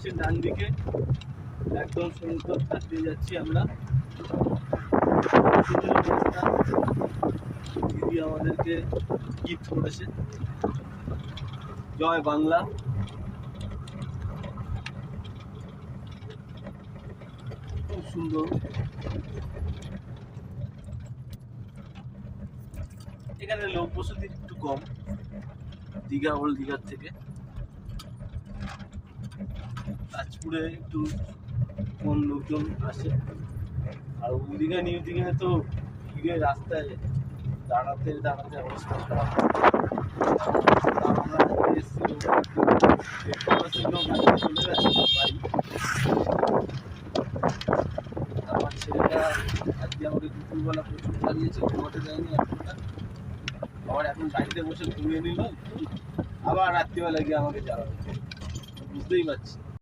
হচ্ছে ডান দিকে, একদম সমুদ্র পাশ দিয়ে যাচ্ছি আমরা। দিদি আমাদেরকে গিফট করেছে। জয় বাংলা। খুব সুন্দর। এখানে লোক বসতি একটু কম দীঘা ওল্ড দীঘার থেকে। তাজপুরে একটু কম লোকজন আসে। আর ওল্ড দীঘা নিউ দীঘায় তো ভিড়ে রাস্তায় দাঁড়াতে দাঁড়াতে অবস্থা খারাপ। আমরা এসেছি লোক আজকে চলে গেছে বাড়ি। আমার ছেলেটা আজকে আমাকে দুপুরবেলা প্রচুর চালিয়েছে, ঘুমাতে দেয়নি এখনটা। আবার এখন গাড়িতে বসে ঘুমিয়ে নিল, আবার রাত্রিবেলা গিয়ে আমাকে জ্বালাবে। বুঝতেই পারছি।